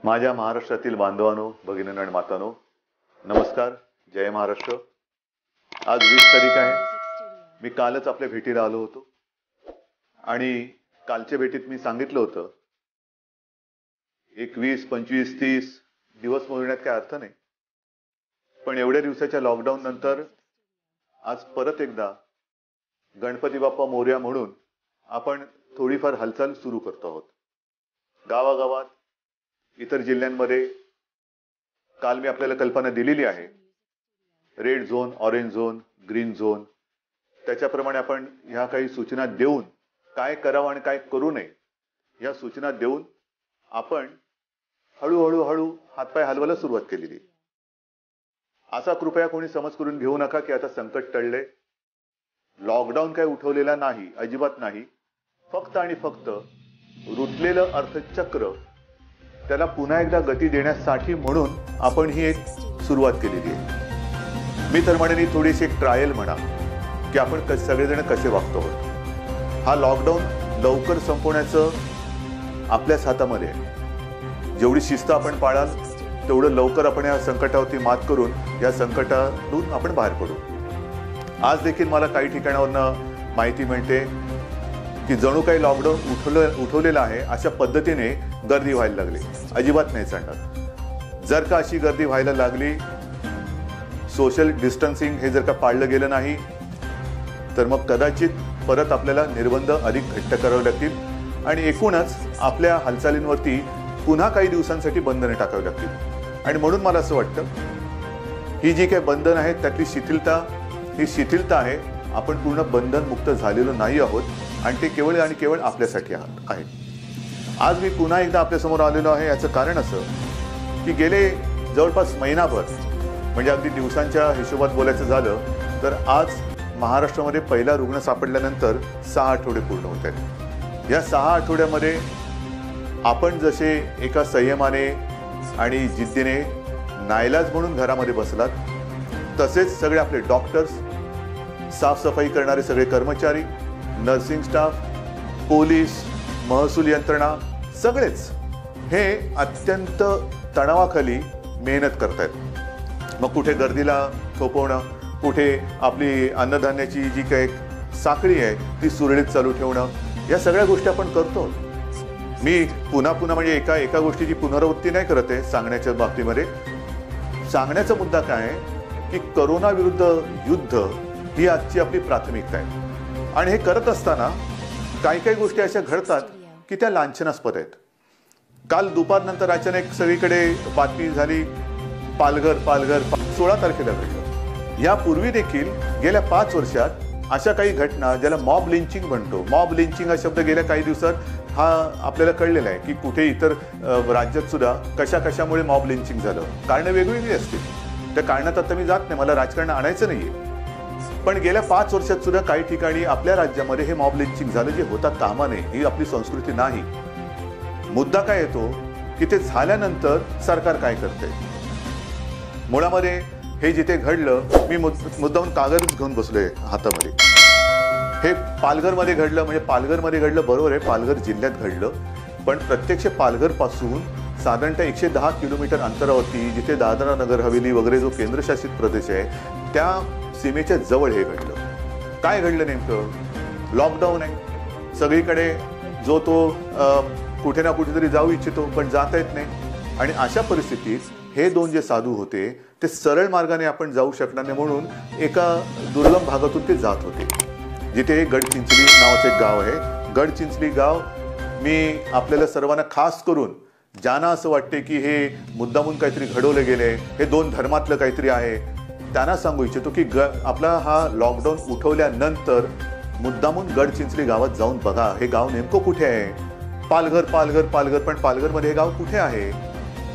माझ्या महाराष्ट्रातील बांधवांनो, भगिनींनो आणि मातांनो, नमस्कार. जय महाराष्ट्र. आज 20 तारीख आहे. मी कालच आपल्या भेटीला आलो होतो आणि कालच्या भेटीत मी सांगितलं होतं 21, 25, 30 दिवस मोजण्यात काय अर्थ नाही. पण एवढ्या दिवसाच्या लॉकडाऊन नंतर आज परत एकदा गणपती बाप्पा मोरया म्हणून आपण थोडीफार हालचाल सुरू करतो आहोत. गावागावात, इतर जिल्ह्यांमध्ये काल मी आपल्याला कल्पना दिलेली आहे. Red zone, orange zone, green zone, त्याच्याप्रमाणे आपण ह्या काही सूचना देऊन काय करावं आणि काय करू नये ह्या सूचना देऊन आपण हळूहळू हातपाय हलवायला सुरुवात केलेली. असा कृपया कोणी समज करून घेऊ नका की आता संकट टळले. लॉकडाऊन काय उठवलेला नाही, अजिबात नाही. फक्त आणि फक्त रुतलेलं अर्थचक्र त्याला पुन्हा एकदा गती देण्यासाठी म्हणून आपण ही एक सुरुवात केलेली आहे. मी तर म्हणेन थोडीशी एक ट्रायल म्हणा की आपण सगळेजण कसे वागतो आहोत. हा लॉकडाऊन लवकर संपवण्याचं आपल्याच हातामध्ये आहे. जेवढी शिस्त आपण पाळाल तेवढं लवकर आपण या संकटावरती मात करून या संकटातून आपण बाहेर पडू. आज देखील मला काही ठिकाणावरनं माहिती मिळते की जणू काही लॉकडाऊन उठवलेलं आहे अशा पद्धतीने गर्दी व्हायला लागली. अजिबात नाही चालणार. जर का अशी गर्दी व्हायला लागली, सोशल डिस्टन्सिंग हे जर का पाळलं गेलं नाही तर मग कदाचित परत आपल्याला निर्बंध अधिक घट्ट करावे लागतील आणि एकूणच आपल्या हालचालींवरती पुन्हा काही दिवसांसाठी बंधने टाकावी लागतील. आणि म्हणून मला असं वाटतं ही जी काही बंधन आहेत त्यातली शिथिलता आहे. आपण पूर्ण बंधनमुक्त झालेलो नाही आहोत आणि ते केवळ आणि केवळ आपल्यासाठी आहे. आज मी पुन्हा एकदा आपल्यासमोर आलेलो आहे. याचं कारण असं की गेले जवळपास महिनाभर, म्हणजे अगदी दिवसांच्या हिशोबात बोलायचं झालं तर आज महाराष्ट्रामध्ये पहिला रुग्ण सापडल्यानंतर 6 आठवडे पूर्ण होत आहेत. या 6 आठवड्यामध्ये आपण जसे एका संयमाने आणि जिद्दीने नाईलाज म्हणून घरामध्ये बसलात, तसेच सगळे आपले डॉक्टर्स, साफसफाई करणारे सगळे कर्मचारी, नर्सिंग स्टाफ, पोलीस, महसूल यंत्रणा सगळेच हे अत्यंत तणावाखाली मेहनत करतायत. मग कुठे गर्दीला थोपवणं, कुठे आपली अन्नधान्याची जी काही साखळी आहे ती सुरळीत चालू ठेवणं, या सगळ्या गोष्टी आपण करतो. मी पुन्हा म्हणजे एका गोष्टीची पुनरावृत्ती नाही करत आहे सांगण्याच्या बाबतीमध्ये. सांगण्याचा मुद्दा काय आहे की करोना विरुद्ध युद्ध ही आजची आपली प्राथमिकता आहे. आणि हे करत असताना काही गोष्टी अशा घडतात की त्या लांछनास्पद आहेत. काल दुपारनंतर अचानक सगळीकडे बातमी झाली पालघर 16 तारखेला घडलं. यापूर्वी देखील गेल्या 5 वर्षात अशा काही घटना ज्याला मॉब लिंचिंग म्हणतो. मॉब लिंचिंग हा शब्द गेल्या काही दिवसात हा आपल्याला कळलेला आहे की कुठे इतर राज्यात सुद्धा कशामुळे मॉब लिंचिंग झालं. कारणं वेगवेगळी असतील. त्या कारणात आता मी जात नाही, मला राजकारण आणायचं नाहीये. पण गेल्या 5 वर्षात सुद्धा काही ठिकाणी आपल्या राज्यामध्ये हे मॉब लिंचिंग झालं, जे होता कामा नये. ही आपली संस्कृती नाही. मुद्दा काय येतो की ते झाल्यानंतर सरकार काय करते. मुळामध्ये हे जिथे घडलं, मी मुद्दाहून कागदच घेऊन बसलोय हातामध्ये. हे पालघरमध्ये घडलं, म्हणजे पालघरमध्ये घडलं बरोबर आहे, पालघर जिल्ह्यात घडलं. पण प्रत्यक्ष पालघरपासून साधारणतः 110 किलोमीटर अंतरावरती जिथे दादरा नगर हवेली वगैरे जो केंद्रशासित प्रदेश आहे त्या सीमेच्या जवळ हे घडलं. काय घडलं नेमकं? लॉकडाऊन आहे सगळीकडे. जो तो कुठे ना कुठेतरी जाऊ इच्छितो पण जाता येत नाही. आणि अशा परिस्थितीत हे 2 जे साधू होते ते सरळ मार्गाने आपण जाऊ शकणार नाही म्हणून एका दुर्गम भागातून ते जात होते, जिथे गडचिंचली नावाचं एक गाव आहे. गडचिंचली गाव मी आपल्याला सर्वांना खास करून ज्यांना असं वाटते की हे मुद्दामून काहीतरी घडवले गेले, हे 2 धर्मातलं काहीतरी आहे, त्यांना सांगू इच्छितो की आपला हा लॉकडाऊन उठवल्यानंतर मुद्दामून गडचिंचली गावात जाऊन बघा हे गाव नेमकं कुठे आहे. पालघर पण पालघरमध्ये हे गाव कुठे आहे?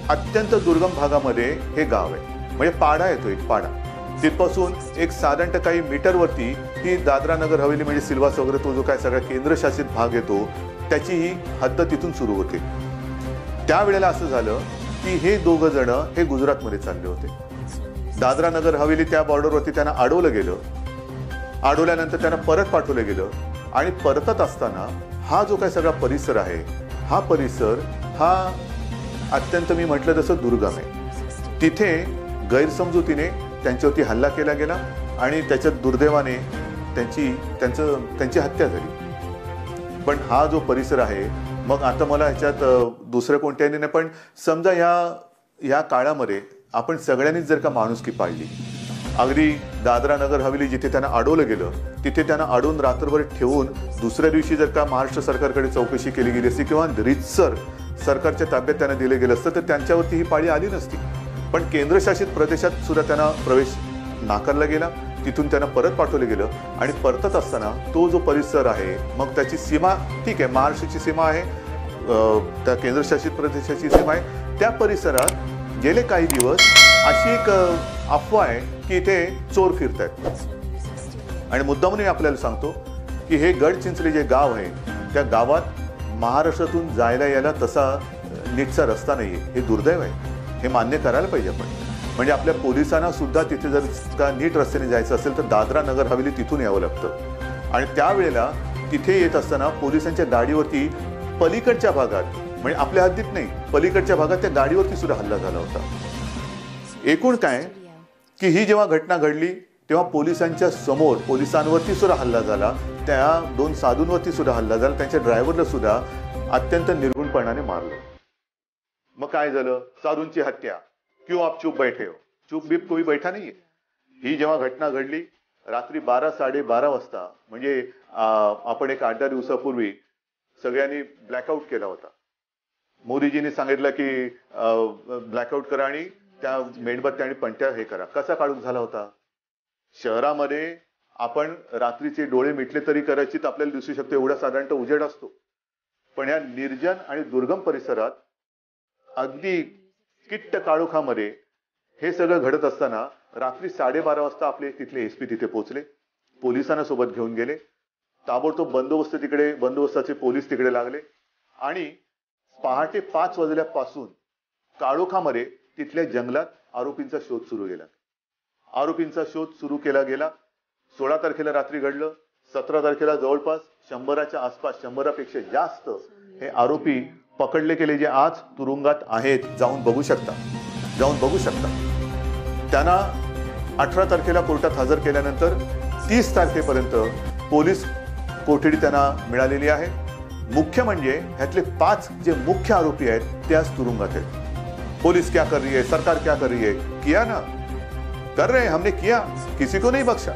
अत्यंत दुर्गम भागामध्ये हे गाव आहे. म्हणजे पाडा येतो, एक पाडा. तिथपासून एक साधारणतः काही मीटरवरती ही दादरा नगर हवेली म्हणजे सिल्वास वगैरे तो जो काय सगळा केंद्रशासित भाग येतो त्याची ही हद्द तिथून सुरू होते. त्यावेळेला असं झालं की हे 2 जण हे गुजरातमध्ये चालले होते. दादरा नगर हवेली त्या बॉर्डरवरती त्यांना अडवलं गेलं. अडवल्यानंतर त्यांना परत पाठवलं गेलं आणि परतत असताना हा जो काही सगळा परिसर आहे हा परिसर हा अत्यंत मी म्हटलं तसं दुर्गम आहे. तिथे गैरसमजुतीने त्यांच्यावरती हल्ला केला गेला आणि त्याच्या दुर्दैवाने त्यांची हत्या झाली. पण हा जो परिसर आहे, मग आता मला ह्याच्यात दुसरं कोणत्याही नाही, पण समजा या काळामध्ये आपण सगळ्यांनीच जर का माणुसकी पाळली, अगदी दादरा नगर हवेली जिथे त्यांना अडवलं गेलं तिथे त्यांना अडवून रात्रभर ठेवून दुसऱ्या दिवशी जर का महाराष्ट्र सरकारकडे चौकशी केली गेली असती किंवा रीतसर सरकारच्या ताब्यात त्यांना दिलं गेलं असतं तर त्यांच्यावरती ही पाळी आली नसती. पण केंद्रशासित प्रदेशात सुद्धा त्यांना प्रवेश नाकारला गेला, तिथून त्यांना परत पाठवलं गेलं आणि परतत असताना तो जो परिसर आहे, मग त्याची सीमा ठीक आहे, महाराष्ट्राची सीमा आहे, त्या केंद्रशासित प्रदेशाची सीमा आहे, त्या परिसरात गेले काही दिवस अशी एक अफवा आहे की इथे चोर फिरत आहेत. आणि मुद्दामून आपल्याला सांगतो की हे गडचिंचले जे गाव आहे त्या गावात महाराष्ट्रातून जायला यायला तसा नीटचा रस्ता नाहीये. हे दुर्दैव आहे, हे मान्य करायला पाहिजे आपण. म्हणजे आपल्या पोलिसांना सुद्धा तिथे जर का नीट रस्त्याने जायचं असेल तर दादरा नगर हवेली तिथून यावं लागतं. आणि त्यावेळेला तिथे येत असताना पोलिसांच्या गाडीवरती पलीकडच्या भागात, म्हणजे आपल्या हद्दीत नाही, पलीकडच्या भागात त्या गाडीवरती सुद्धा हल्ला झाला होता. एकूण काय की ही जेव्हा घटना घडली तेव्हा पोलिसांच्या समोर पोलिसांवरती सुद्धा हल्ला झाला, त्या 2 साधूंवरती सुद्धा हल्ला झाला, त्यांच्या ड्रायव्हरला सुद्धा अत्यंत निर्गुणपणाने मारलं. मग काय झालं? साधूंची हत्या. क्यों आप चुप बैठे हो? चुप बीप कोई बैठा नाहीये. ही जेव्हा घटना घडली रात्री 12-12:30 वाजता, म्हणजे आपण एक 8-10 दिवसापूर्वी सगळ्यांनी ब्लॅकआउट केला होता. मोदीजींनी सांगितलं की ब्लॅकआउट करा आणि त्या मेणबत्त्या आणि पणत्या हे करा. कसा काळोख झाला होता? शहरामध्ये आपण रात्रीचे डोळे मिटले तरी कदाचित आपल्याला दिसू शकतो एवढा साधारणतः उजेड असतो. पण या निर्जन आणि दुर्गम परिसरात अगदी किट्ट काळोखामध्ये हे सगळं घडत असताना रात्री 12:30 वाजता आपले तिथले एसपी तिथे पोहोचले, पोलिसांना सोबत घेऊन गेले, ताबडतोब बंदोबस्ताचे पोलीस तिकडे लागले आणि पहाटे 5 वाजल्यापासून काळोखामध्ये तिथल्या जंगलात आरोपींचा शोध सुरू केला गेला. 16 तारखेला रात्री घडलं, 17 तारखेला जवळपास 100च्या आसपास, 100पेक्षा जास्त हे आरोपी पकडले गेले, जे आज तुरुंगात आहेत. जाऊन बघू शकता. त्यांना 18 तारखेला कोर्टात हजर केल्यानंतर 30 तारखेपर्यंत पोलीस कोठडी त्यांना मिळालेली आहे. मुख्य म्हणजे ह्यातले 5 जे मुख्य आरोपी आहेत ते आज तुरुंगात आहेत. पुलिस क्या कर रही है, सरकार क्या कर रही है? किया ना, कर रहे हैं, हमने किया, किसी को नहीं बख्शा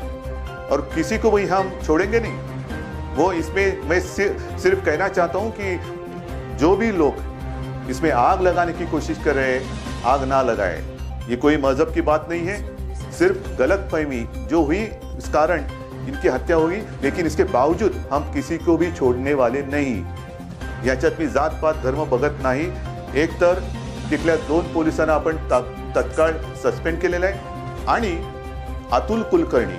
और किसी को वही हम छोड़ेंगे नहीं. वो इसमें मैं सिर्फ कहना चाहता हूं कि जो भी लोग इसमें आग लगाने की कोशिश कर रहे हैं, आग ना लगाए. ये कोई मजहब की बात नहीं है, सिर्फ गलतफहमी जो हुई इस कारण इनकी हत्या हुई, लेकिन इसके बावजूद हम किसी को भी छोड़ने वाले नहीं. याच्यात मी जात पात धर्म बघत नाही. एक तर तिथल्या 2 पोलिसांना आपण तत्काळ सस्पेंड केलेलं आहे आणि अतुल कुलकर्णी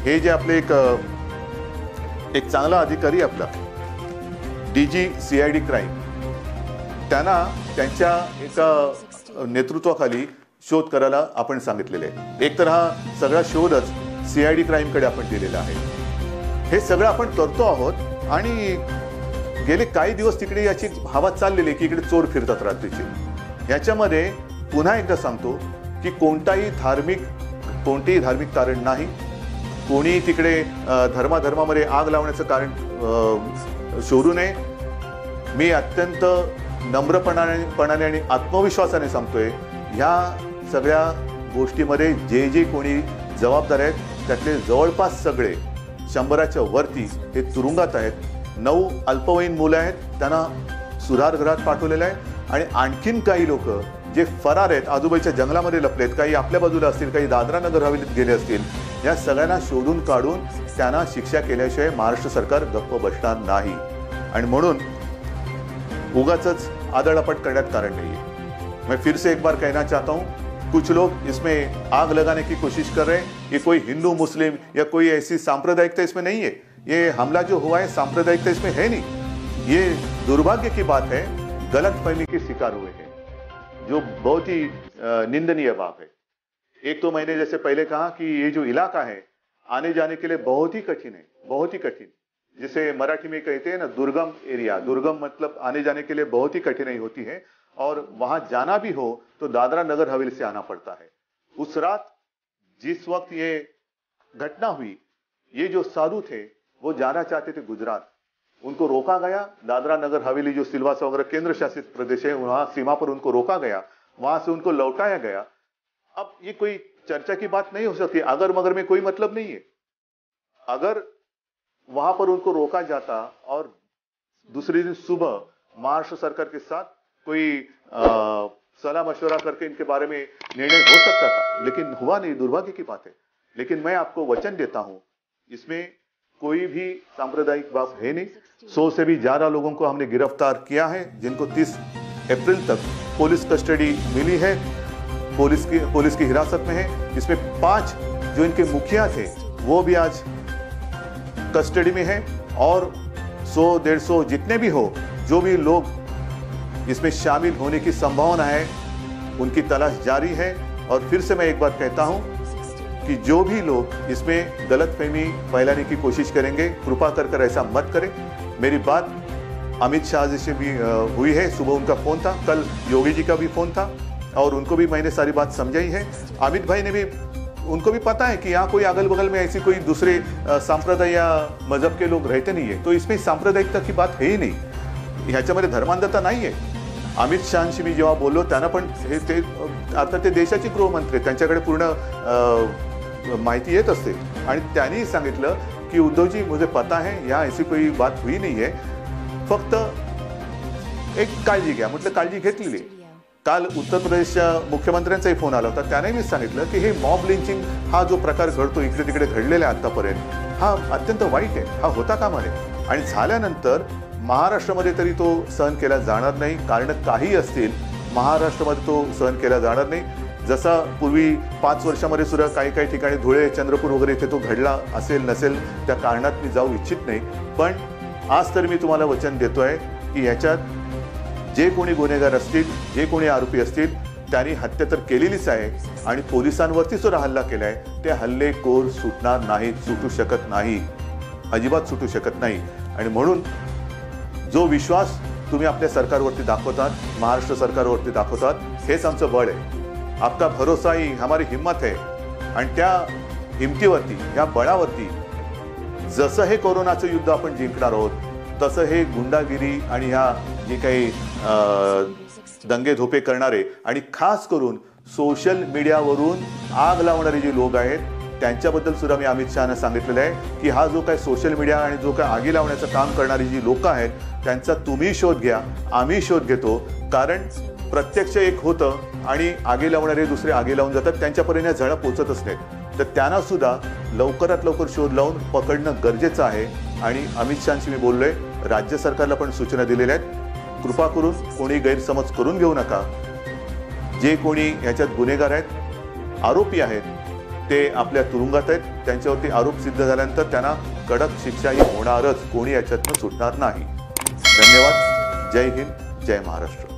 हे जे आपले एक चांगला अधिकारी आपला डीजी CID क्राईम, त्यांना त्यांच्या एका नेतृत्वाखाली शोध करायला आपण सांगितलेले आहे. एक तर हा सगळा शोधच CID क्राईमकडे आपण दिलेला आहे. हे सगळं आपण करतो आहोत आणि गेले काही दिवस तिकडे याची हवा चाललेली आहे की इकडे चोर फिरतात रात्रीचे. याच्यामध्ये पुन्हा एकदा सांगतो की कोणतेही धार्मिक कारण नाही. कोणी तिकडे धर्मामध्ये आग लावण्याचं कारण शोधू नये. मी अत्यंत नम्रपणाने आणि आत्मविश्वासाने सांगतोय, ह्या सगळ्या गोष्टीमध्ये जे कोणी जबाबदार आहेत त्यातले जवळपास सगळे 100च्या वरती हे तुरुंगात आहेत. 9 अल्पवयीन मुलं आहेत, त्यांना सुधारगृहात पाठवलेलं आहे आणि आणखीन काही लोक जे फरार आहेत, आजूबाजूच्या जंगलामध्ये लपलेत, काही आपल्या बाजूला असतील, काही दादरा नगर हवेलीत गेले असतील. या सगळ्यांना शोधून काढून त्यांना शिक्षा केल्याशिवाय महाराष्ट्र सरकार गप्प बसणार नाही. आणि म्हणून उगाचच आदळापट करण्यात कारण नहीं है. मैं फिर से एक बार कहना चाहता हूँ, कुछ लोग इसमें आग लगाने की कोशिश कर रहे हैं. ये कोई हिंदू मुस्लिम या कोई ऐसी सांप्रदायिकता इसमें नहीं है. ये हमला जो हुआ है सांप्रदायिकता इसमें है नहीं. ये दुर्भाग्य की बात है, गलतफहमी के शिकार हुए हैं, जो बहुत ही निंदनीय बात है. एक तो मैंने जैसे पहले कहा कि ये जो इलाका है आने जाने के लिए बहुत ही कठिन है, बहुत ही कठिन. जिसे मराठी में कहते हैं ना दुर्गम एरिया, दुर्गम मतलब आने जाने के लिए बहुत ही कठिनाई होती है. और वहां जाना भी हो तो दादरा नगर हवेली से आना पड़ता है। उस रात जिस वक्त ये घटना हुई, ये जो साधु थे वो जाना चाहते थे गुजरात, उनको रोका गया। दादरा नगर हवेली जो सिलवासा वगैरह केंद्र शासित प्रदेश है, वहां सीमा पर उनको रोका गया, वहां से उनको लौटाया गया। अब ये कोई चर्चा की बात नहीं हो सकती, अगर मगर में कोई मतलब नहीं है। अगर वहां पर उनको रोका जाता और दूसरे दिन सुबह महाराष्ट्र सरकार के साथ कोई सलाह मशवरा करके इनके बारे में निर्णय हो सकता था, लेकिन हुआ नहीं, दुर्भाग्य की बात है। लेकिन मैं आपको वचन देता हूं, इसमें कोई भी सांप्रदायिक बात है नहीं। 100 से भी ज्यादा लोगों को हमने गिरफ्तार किया है, जिनको 30 अप्रैल तक पुलिस कस्टडी मिली है, पुलिस की हिरासत में है। इसमें 5 जो इनके मुखिया थे वो भी आज कस्टडी में है, और 100-150 जितने भी हो, जो भी लोग इसमें शामिल होने की संभावना है, उनकी तलाश जारी है। और फिर से मैं एक बात कहता हूं कि जो भी लोग इसमें गलतफहमी फैलाने की कोशिश करेंगे, कृपा कर ऐसा मत करें। मेरी बात अमित शाह जी से भी हुई है, सुबह उनका फोन था, कल योगी जी का भी फोन था, और उनको भी मैंने सारी बात समझाई है। अमित भाई ने भी, उनको भी पता है कि यहाँ कोई अगल बगल में ऐसी कोई दूसरे संप्रदाय या मजहब के लोग रहते नहीं है, तो इसमें सांप्रदायिकता की बात है ही नाही, ह्याच्यामध्ये धर्मांधता नाही आहे। अमित शहाशी मी जेव्हा बोललो त्यांना पण ते अर्थात ते देशाचे गृहमंत्री, त्यांच्याकडे पूर्ण माहिती येत असते, आणि त्यांनी सांगितलं की उद्धवजी मुझे पता है यहाँ ऐसी कोई बात हुई नहीं है, फक्त एक काळजी घ्या। म्हटलं काळजी घेतलेली। काल उत्तर प्रदेशच्या मुख्यमंत्र्यांचाही फोन आला होता, त्याने मी सांगितलं की हे मॉब लिंचिंग हा जो प्रकार घडतो इकडे तिकडे घडलेला आहे आतापर्यंत, हा अत्यंत वाईट आहे, हा होता कामा नये, आणि झाल्यानंतर महाराष्ट्रामध्ये तरी तो सहन केला जाणार नाही। कारण काही असतील, महाराष्ट्रामध्ये तो सहन केला जाणार नाही। जसा पूर्वी 5 वर्षामध्ये सुद्धा काही ठिकाणी धुळे, चंद्रपूर वगैरे इथे तो घडला असेल नसेल, त्या कारणात मी जाऊ इच्छित नाही। पण आज तर मी तुम्हाला वचन देतोय की ह्याच्यात जे कोणी गुन्हेगार असतील, जे कोणी आरोपी असतील, त्यांनी हत्या तर केलेलीच आहे, आणि पोलिसांवरती सुद्धा हल्ला केलाय। ते हल्लेखोर सुटणार नाहीत, सुटू शकत नाही, अजिबात सुटू शकत नाही। आणि म्हणून जो विश्वास तुम्ही आपल्या सरकारवरती दाखवतात, महाराष्ट्र सरकारवरती दाखवतात, हेच आमचं बळ आहे। आपका भरोसा ही हमारी हिम्मत है, आणि त्या हिमतीवरती, या बळावरती जसं हे कोरोनाचं युद्ध आपण जिंकणार आहोत, तसं हे गुंडागिरी आणि ह्या जे काही दंगे धोपे करणारे आणि खास करून सोशल मीडियावरून आग लावणारे जे लोक आहेत, त्यांच्याबद्दल सुद्धा मी अमित शहाना सांगितलेलं आहे की हा जो काय सोशल मीडिया आणि जो काय आगी लावण्याचं काम करणारी जी लोक आहेत, त्यांचा तुम्ही शोध घ्या, आम्ही शोध घेतो। कारण प्रत्यक्ष एक होतं आणि आगी लावणारे दुसरे आगी लावून जातात, त्यांच्यापर्यंत या झळा पोहोचतच नाहीत। तर त्यांना सुद्धा लवकरात लवकर शोध लावून पकडणं गरजेचं आहे। आणि अमित शहाशी मी बोललोय, राज्य सरकारला पण सूचना दिलेल्या आहेत। कृपा करून कोणी गैरसमज करून घेऊ नका। जे कोणी याच्यात गुन्हेगार आहेत, आरोपी आहेत, ते आपल्या तुरुंगात आहेत, त्यांच्यावरती आरोप सिद्ध झाल्यानंतर त्यांना कडक शिक्षाही होणारच, कोणी याच्यातून सुटणार नाही। धन्यवाद। जय हिंद, जय महाराष्ट्र।